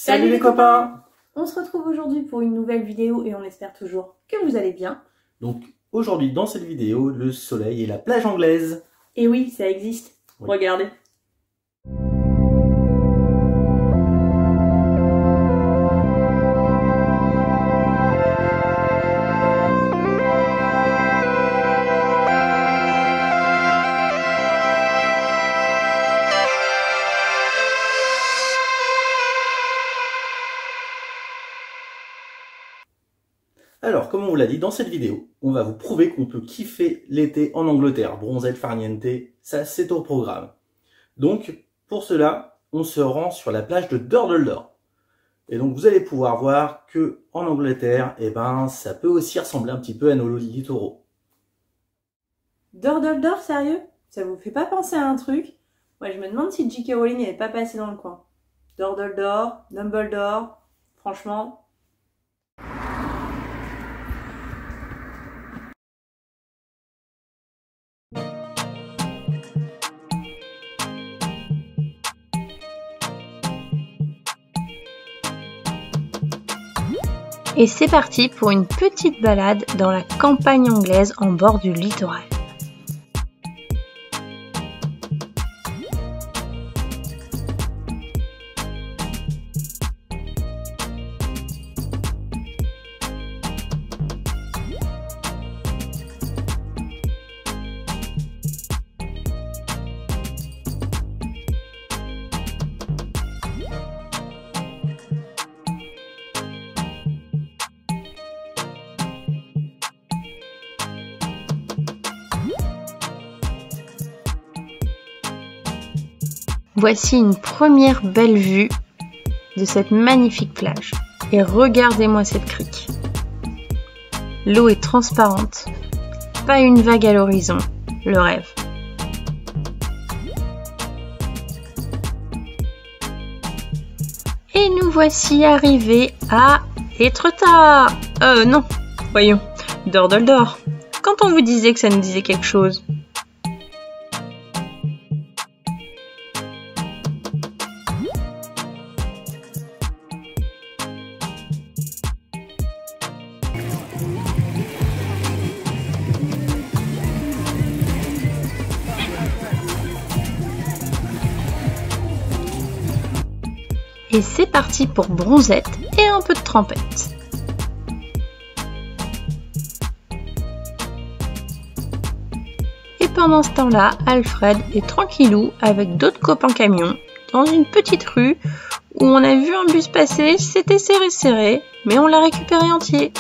Salut les copains! On se retrouve aujourd'hui pour une nouvelle vidéo et on espère toujours que vous allez bien. Donc aujourd'hui dans cette vidéo, le soleil et la plage anglaise. Et oui, ça existe. Oui. Regardez. Alors, comme on vous l'a dit, dans cette vidéo, on va vous prouver qu'on peut kiffer l'été en Angleterre. Bronzette, farniente, ça c'est au programme. Donc, pour cela, on se rend sur la plage de Durdledor. Et donc, vous allez pouvoir voir que en Angleterre, ça peut aussi ressembler un petit peu à nos littoraux. Durdledor, sérieux? Ça vous fait pas penser à un truc? Moi, je me demande si J.K. Rowling n'avait pas passé dans le coin. Durdledor, Dumbledore, franchement... Et c'est parti pour une petite balade dans la campagne anglaise en bord du littoral. Voici une première belle vue de cette magnifique plage. Et regardez-moi cette crique. L'eau est transparente, pas une vague à l'horizon, le rêve. Et nous voici arrivés à Étretat. Non, voyons, Durdledor. Quand on vous disait que ça nous disait quelque chose? Et c'est parti pour bronzette et un peu de trempette. Et pendant ce temps-là, Alfred est tranquillou avec d'autres copains camions dans une petite rue où on a vu un bus passer, c'était serré, mais on l'a récupéré entier.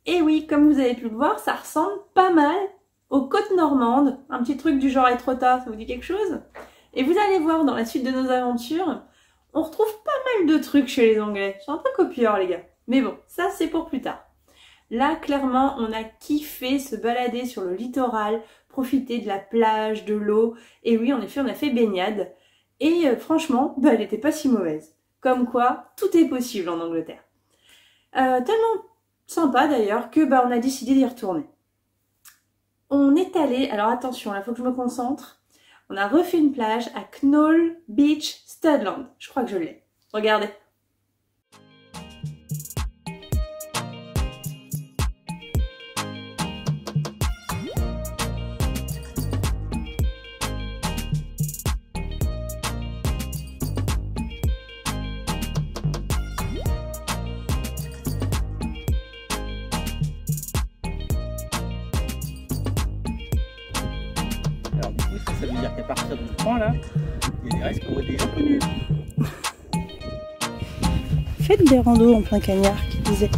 Et oui, comme vous avez pu le voir, ça ressemble pas mal aux côtes normandes. Un petit truc du genre Étretat, ça vous dit quelque chose? Et vous allez voir dans la suite de nos aventures, on retrouve pas mal de trucs chez les Anglais. Je suis un peu copieur les gars. Mais bon, ça c'est pour plus tard. Là, clairement, on a kiffé se balader sur le littoral, profiter de la plage, de l'eau. Et oui, en effet, on a fait baignade. Et franchement, elle n'était pas si mauvaise. Comme quoi, tout est possible en Angleterre. Tellement sympa d'ailleurs que on a décidé d'y retourner. On est allé, alors attention, là, faut que je me concentre. On a refait une plage à Knoll Beach, Studland. Je crois que je l'ai. Regardez. Alors du coup, ça veut dire qu'à partir de ce point là, il y a des restes qu'on voit déjà connus. Faites des randos en plein cagnard, qui disait.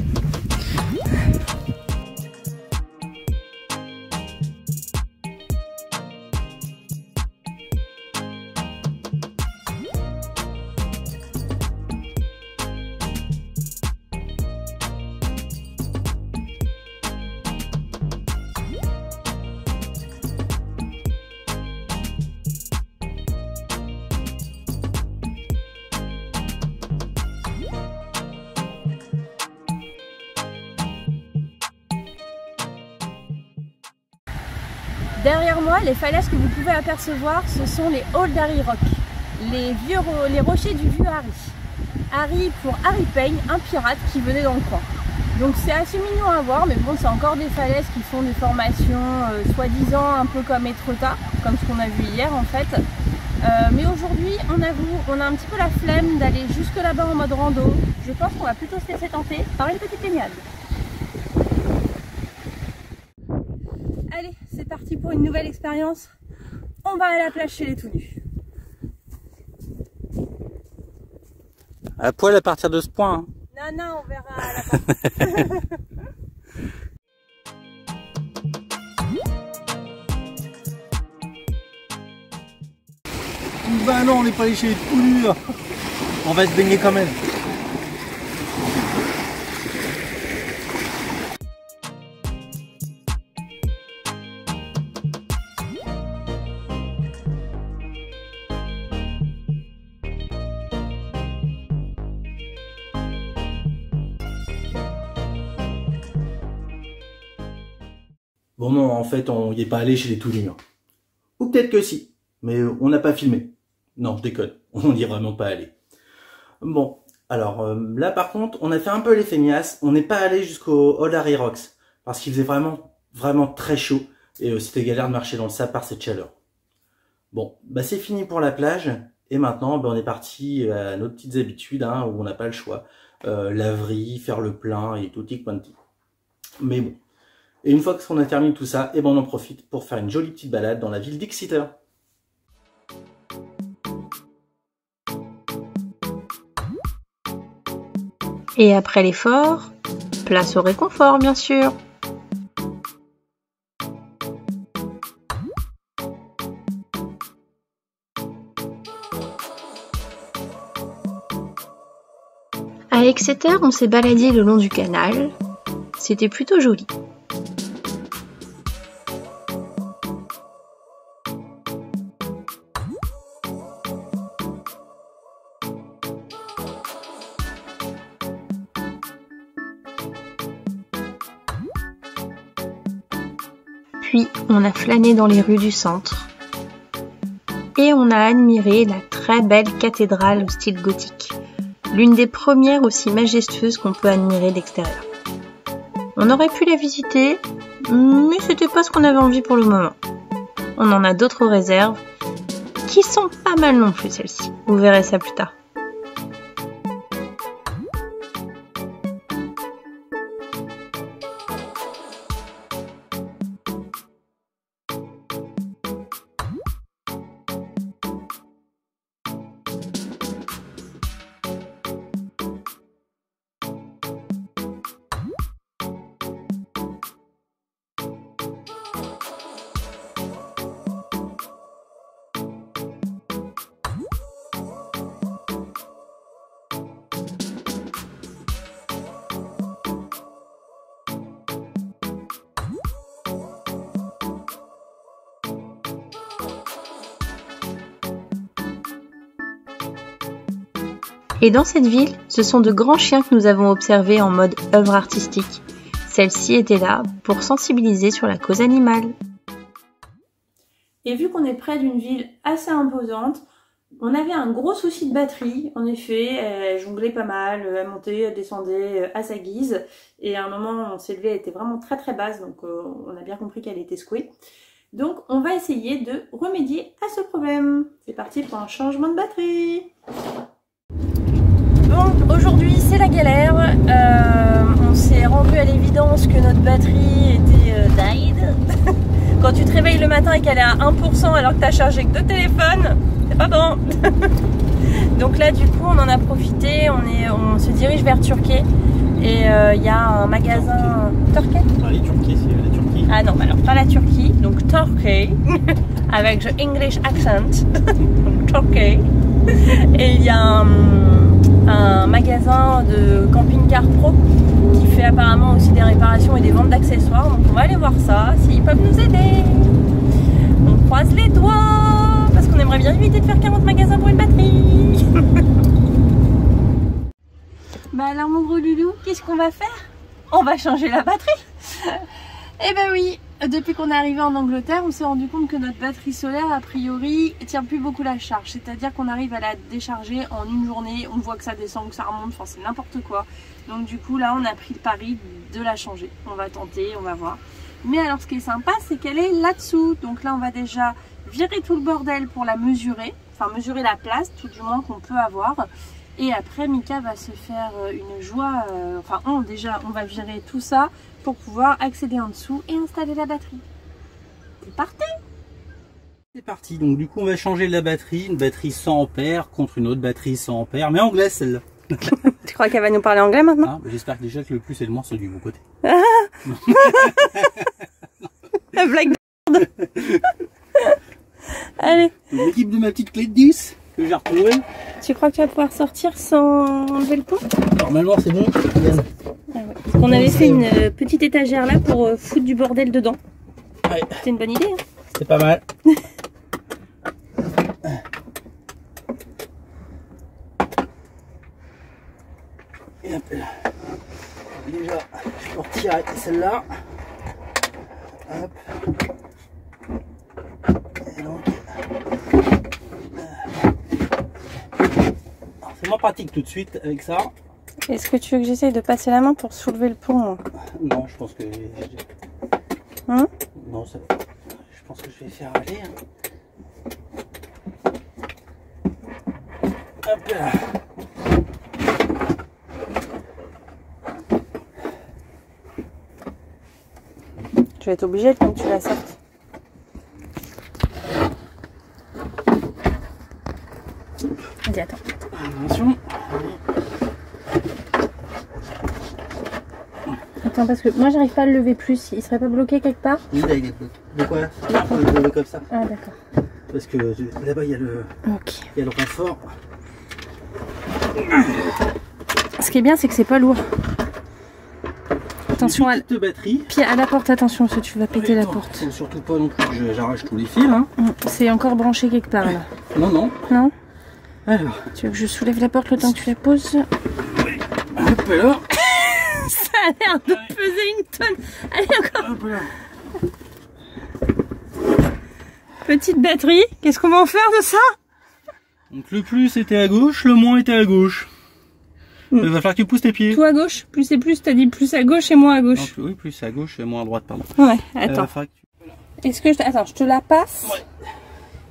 Derrière moi, les falaises que vous pouvez apercevoir, ce sont les Old Harry Rock. les rochers du vieux Harry. Harry pour Harry Payne, un pirate qui venait dans le coin. Donc c'est assez mignon à voir, mais bon, c'est encore des falaises qui font des formations soi-disant un peu comme Etretat, comme ce qu'on a vu hier en fait. Mais aujourd'hui, on a un petit peu la flemme d'aller jusque là-bas en mode rando. Je pense qu'on va plutôt se laisser tenter par une petite baignade. Allez, c'est parti pour une nouvelle expérience. On va à la plage chez les tout nus. À poil à partir de ce point. Hein. Non, on verra à la fin. Bah non, on n'est pas allé chez les tout nus. On va se baigner quand même. Bon non, en fait, on n'y est pas allé chez les tout nus. Ou peut-être que si, mais on n'a pas filmé. Non, je déconne, on n'y est vraiment pas allé. Bon, alors là par contre, on a fait un peu les feignasses, on n'est pas allé jusqu'au Old Harry Rocks, parce qu'il faisait vraiment très chaud, et c'était galère de marcher dans le sable par cette chaleur. Bon, bah c'est fini pour la plage, et maintenant bah, on est parti à nos petites habitudes, hein, où on n'a pas le choix. Laverie, faire le plein et tutti quanti. Mais bon. Et une fois qu'on a terminé tout ça, et ben on en profite pour faire une jolie petite balade dans la ville d'Exeter. Et après l'effort, place au réconfort bien sûr. À Exeter, on s'est baladé le long du canal. C'était plutôt joli. Puis on a flâné dans les rues du centre et on a admiré la très belle cathédrale au style gothique, l'une des premières aussi majestueuses qu'on peut admirer d'extérieur. On aurait pu la visiter, mais c'était pas ce qu'on avait envie pour le moment. On en a d'autres réserves qui sont pas mal non plus celles-ci, vous verrez ça plus tard. Et dans cette ville, ce sont de grands chiens que nous avons observés en mode œuvre artistique. Celle-ci était là pour sensibiliser sur la cause animale. Et vu qu'on est près d'une ville assez imposante, on avait un gros souci de batterie. En effet, elle jonglait pas mal, elle montait, elle descendait à sa guise. Et à un moment, on s'est levé, elle était vraiment très basse, donc on a bien compris qu'elle était secouée. Donc on va essayer de remédier à ce problème. C'est parti pour un changement de batterie. Bon, aujourd'hui c'est la galère. On s'est rendu à l'évidence que notre batterie était died. Quand tu te réveilles le matin et qu'elle est à 1% alors que tu as chargé que 2 téléphones, c'est pas bon. Donc là du coup on en a profité, on se dirige vers Turquie. Et il y a un magasin... Turquie ? Allez, Turquie, c'est la Turquie. Ah non, alors pas la Turquie, donc Turquie, avec the English accent, donc Turquie. Et il y a un magasin de camping-car pro qui fait apparemment aussi des réparations et des ventes d'accessoires. Donc on va aller voir ça, s'ils peuvent nous aider. On croise les doigts, parce qu'on aimerait bien éviter de faire 40 magasins pour une batterie. Bah alors mon gros loulou, qu'est-ce qu'on va faire? On va changer la batterie. Eh ben oui, depuis qu'on est arrivé en Angleterre, on s'est rendu compte que notre batterie solaire, a priori, tient plus beaucoup la charge. C'est-à-dire qu'on arrive à la décharger en une journée, on voit que ça descend, que ça remonte, enfin c'est n'importe quoi. Donc du coup là, on a pris le pari de la changer. On va tenter, on va voir. Mais alors ce qui est sympa, c'est qu'elle est là-dessous. Donc là, on va déjà virer tout le bordel pour la mesurer. Enfin mesurer la place, tout du moins qu'on peut avoir. Et après, Mika va se faire une joie. Déjà, on va virer tout ça pour pouvoir accéder en dessous et installer la batterie. C'est parti! C'est parti, donc du coup on va changer la batterie, une batterie 100 ampères contre une autre batterie 100 ampères, mais anglaise celle-là. Tu crois qu'elle va nous parler anglais maintenant? J'espère que déjà que le plus et le moins sont du bon côté. La blague de merde. Allez. L'équipe de ma petite clé de 10 que j'ai retrouvée. Tu crois que tu vas pouvoir sortir sans enlever le pont? Normalement c'est bon. Ah ouais. Parce qu'on avait fait une petite étagère là pour foutre du bordel dedans. Ouais. C'était une bonne idée. Hein, c'est pas mal. Et hop là. Déjà, je peux retirer celle-là. Hop. Et donc. C'est moins pratique tout de suite avec ça. Est-ce que tu veux que j'essaye de passer la main pour soulever le pont? Non, je pense que... Hein? Non, ça... je pense que je vais faire aller. Hop là. Tu vas être obligé quand tu la sortes. Vas-y, attends. Attention. Attends, parce que moi j'arrive pas à le lever plus. Il serait pas bloqué quelque part? Oui, là il est bloqué. De quoi? Je peux le lever comme ça. Ah, d'accord. Parce que là-bas il y a le... Ok. Il y a le renfort. Ce qui est bien, c'est que c'est pas lourd. Attention à la batterie. Pied à la porte, attention, parce que tu vas péter la porte. Faut surtout pas non plus que j'arrache tous les fils. Hein. C'est encore branché quelque part là. Non, non. Non? Alors. Tu veux que je soulève la porte le temps que tu la poses? Oui. Hop là. Ça a l'air de peser une tonne. Allez, encore. Hop là. Petite batterie. Qu'est-ce qu'on va en faire de ça? Donc le plus était à gauche, le moins était à gauche. Il va falloir que tu pousses tes pieds. Tout à gauche, plus et plus, t'as dit plus à gauche et moins à gauche. Donc, oui, plus à gauche et moins à droite, pardon. Ouais, attends. Est-ce que attends, je te la passe. Ouais.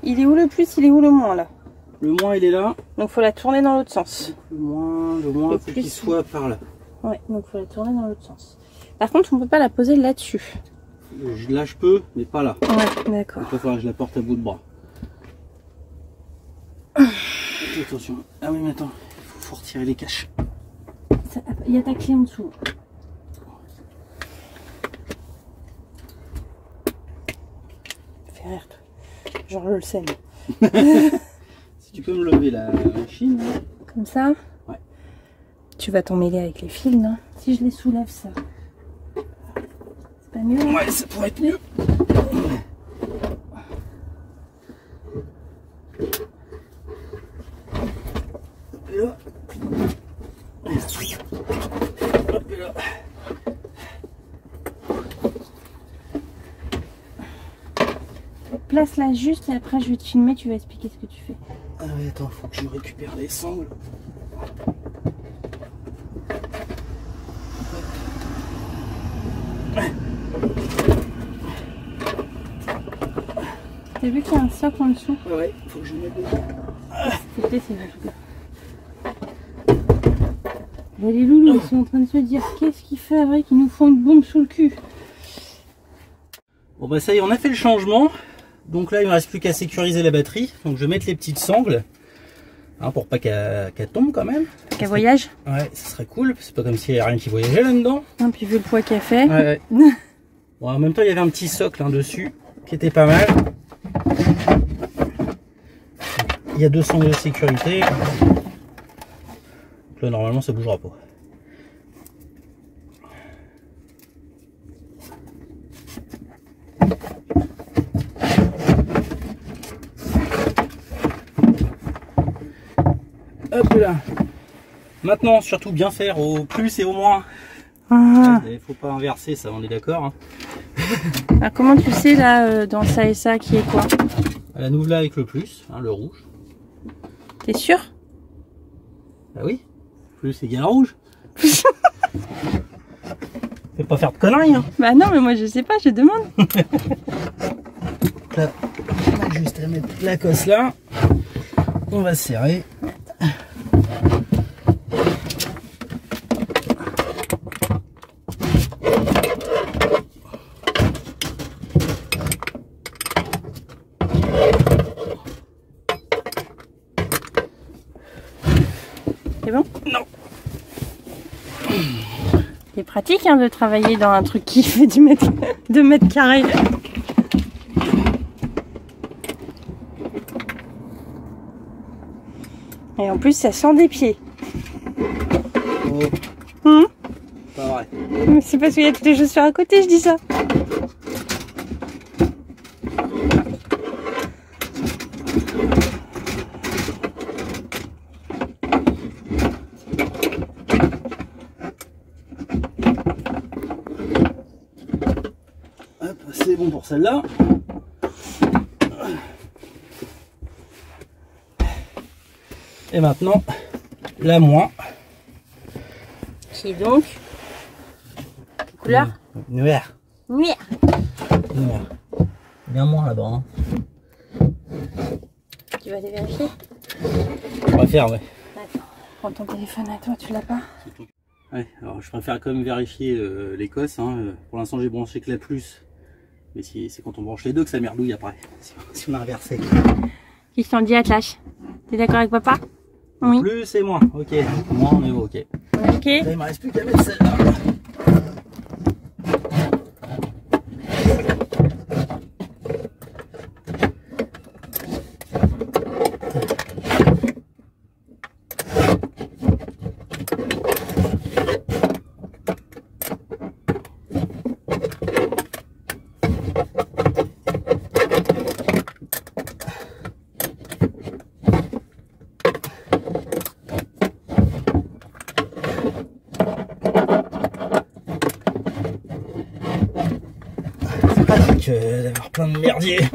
Il est où le plus, il est où le moins là? Le moins il est là. Donc faut la tourner dans l'autre sens. Le moins faut qu'il soit par là. Ouais, donc faut la tourner dans l'autre sens. Par contre, on peut pas la poser là-dessus. Là je peux, mais pas là. Ouais, d'accord. Il va falloir que je la porte à bout de bras. Attention. Ah oui, mais attends, il faut retirer les caches. Il y a ta clé en dessous. Fais rire, toi. Genre je le sais. Si tu peux me lever la machine. Comme ça? Ouais. Tu vas t'en mêler avec les fils, non? Si je les soulève, ça. C'est pas mieux? Hein? Ouais, ça pourrait être mieux. Et là. Hop là. Place-la juste et après je vais te filmer, tu vas expliquer ce que tu fais. Ah oui, attends, faut que je récupère les sangles. T'as vu qu'il y a un socle en dessous? Ouais, faut que je le mette dedans. Faut que t'essayes en tout cas. Les loulous, ils sont en train de se dire qu'est-ce qu'il fait avec, ils nous font une bombe sous le cul. Bon bah ça y est, on a fait le changement. Donc là il ne me reste plus qu'à sécuriser la batterie. Donc je vais mettre les petites sangles. Hein, pour pas qu'elle tombe quand même. Qu'elle voyage? Ouais, ça serait cool. C'est pas comme s'il n'y avait rien qui voyageait là-dedans. Et puis vu le poids qu'elle fait. Ouais, ouais. Bon, en même temps il y avait un petit socle hein, dessus qui était pas mal. Il y a 2 sangles de sécurité. Donc là normalement ça bougera pas. Hop là. Maintenant surtout bien faire au plus et au moins. Ah. Il faut pas inverser ça, on est d'accord hein. Alors, comment tu sais là, dans ça et ça, qui est quoi? La nouvelle avec le plus, hein, le rouge. T'es sûr? Bah oui, plus égale rouge. Fais pas faire de conneries, hein. Bah non, mais moi je sais pas, je demande. Là, on a juste à mettre la cosse là. On va serrer. C'est bon? Non. C'est pratique hein, de travailler dans un truc qui fait 2 mètres carrés. Et en plus, ça sent des pieds. Oh. Pas vrai. C'est parce qu'il y a toutes les chaussures à côté, je dis ça. Hop, c'est bon pour celle-là. Et maintenant, la moins. Qui est donc couleur Noir. nuit. Noir. Bien moins là-bas. Hein. Tu vas les vérifier? Je préfère, ouais. Attends, prends ton téléphone à toi, tu l'as pas? Ouais, alors je préfère quand même vérifier l'Écosse. Hein. Pour l'instant, j'ai branché que la plus. Mais c'est quand on branche les deux que ça merdouille après. Si on a inversé. Qu'est-ce que t'en dis, Atlash? T'es d'accord avec papa? Oui. Plus et moins. Ok. Moins, on est bon, ok. Ok. Là, il me reste plus qu'à mettre celle-là. D'avoir plein de merdier. Tu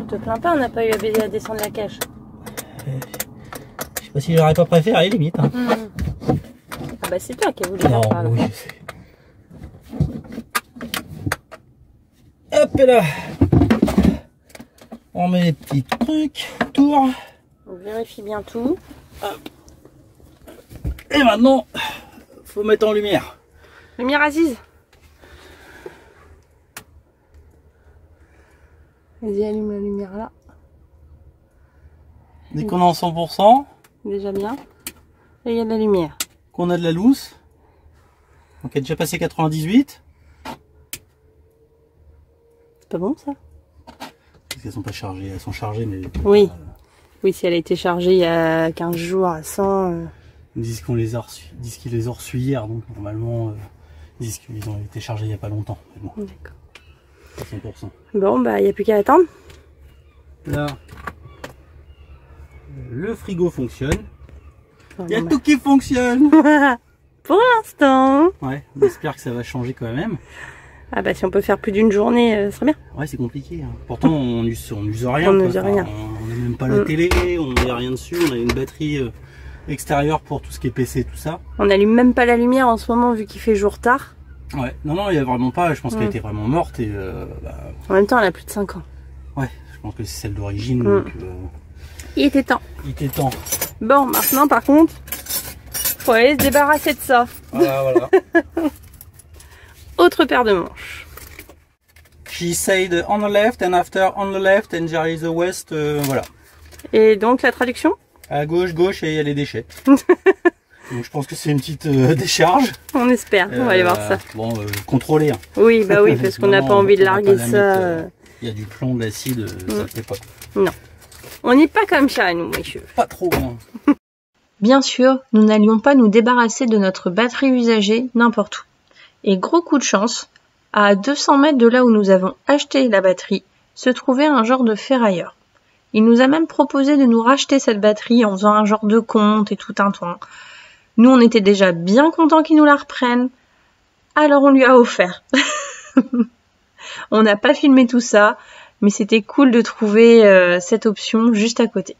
te plains pas, on n'a pas eu à BD à descendre la cage. Je sais pas si j'aurais pas préféré, limite. Hein. Ah bah c'est toi qui as voulu Non, faire par là. oui, je sais. Hop là. On met les petits trucs autour. On vérifie bien tout. Et maintenant, faut mettre en lumière. Lumière Aziz. Vas-y, allume la lumière là. Dès qu'on est en 100%, Déjà bien. Et il y a de la lumière. qu'on a de la loose, donc elle est déjà passé 98. C'est pas bon ça? Parce qu'elles sont pas chargées, elles sont chargées mais... Oui. Oui, si elle a été chargée il y a 15 jours à 100... Ils disent qu'ils les a reçus hier, donc normalement ils disent qu'ils ont été chargés il n'y a pas longtemps. Bon, D'accord. 100%. Bon, bah il n'y a plus qu'à attendre. Là, le frigo fonctionne. Bon, Il y a bah. tout qui fonctionne. Pour l'instant. Ouais, j'espère que ça va changer quand même. Ah bah si on peut faire plus d'une journée, ce serait bien. Ouais, c'est compliqué. Hein. Pourtant, on n'use rien. On quoi. n'use rien. On n'a même pas la télé, on n'a rien dessus. On a une batterie extérieure pour tout ce qui est PC, tout ça. On n'allume même pas la lumière en ce moment vu qu'il fait jour tard. Ouais, non, il n'y a vraiment pas. Je pense qu'elle était vraiment morte. Et, En même temps, elle a plus de 5 ans. ouais, je pense que c'est celle d'origine. Donc, Il était temps. il était temps. Bon, maintenant par contre, faut aller se débarrasser de ça. Voilà. Autre paire de manches. She said on the left and after on the left and there is a west. Voilà. Et donc la traduction? À gauche et il y a les déchets. Donc je pense que c'est une petite décharge. On espère, on va aller voir ça. Bon, contrôlé. Hein. Oui, bah oui, parce qu'on n'a pas envie de larguer ça. Il y a du plomb, de l'acide, ça ne fait pas. Non. On n'est pas comme ça, nous, messieurs. Pas trop. Hein. Bien sûr, nous n'allions pas nous débarrasser de notre batterie usagée n'importe où. Et gros coup de chance, à 200 mètres de là où nous avons acheté la batterie, se trouvait un genre de ferrailleur. Il nous a même proposé de nous racheter cette batterie en faisant un genre de compte et tout un toin. Nous, on était déjà bien contents qu'ils nous la reprennent. Alors on lui a offert. On n'a pas filmé tout ça, mais c'était cool de trouver cette option juste à côté.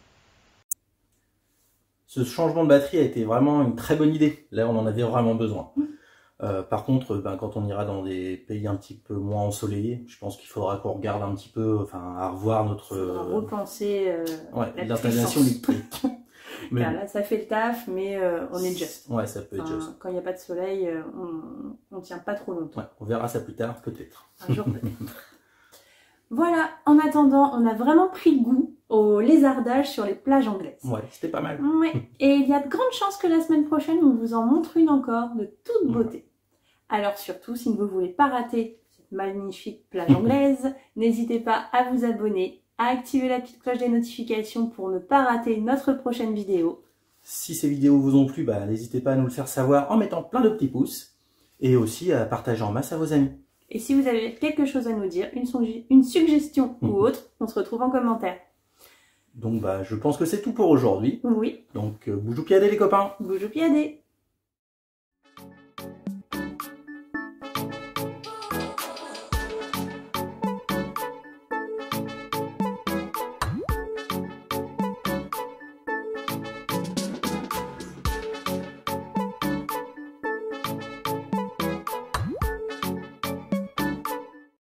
Ce changement de batterie a été vraiment une très bonne idée. Là, on en avait vraiment besoin. Par contre, quand on ira dans des pays un petit peu moins ensoleillés, je pense qu'il faudra qu'on regarde un petit peu, à revoir notre... On va repenser l'installation électrique. Mais là, ça fait le taf, mais on est just. Ouais, ça peut être just. Quand il n'y a pas de soleil, on tient pas trop longtemps. Ouais, on verra ça plus tard, peut-être. Un jour, peut-être. Voilà, en attendant, on a vraiment pris goût au lézardage sur les plages anglaises. Ouais, c'était pas mal. Ouais. Et il y a de grandes chances que la semaine prochaine, on vous en montre une encore de toute beauté. Alors surtout, si vous ne voulez pas rater cette magnifique plage anglaise, n'hésitez pas à vous abonner, à activer la petite cloche des notifications pour ne pas rater notre prochaine vidéo. Si ces vidéos vous ont plu, n'hésitez pas à nous le faire savoir en mettant plein de petits pouces et aussi à partager en masse à vos amis. Et si vous avez quelque chose à nous dire, une suggestion ou autre, on se retrouve en commentaire. Donc je pense que c'est tout pour aujourd'hui. Oui. Donc bougou piadé les copains. Bougou piadé.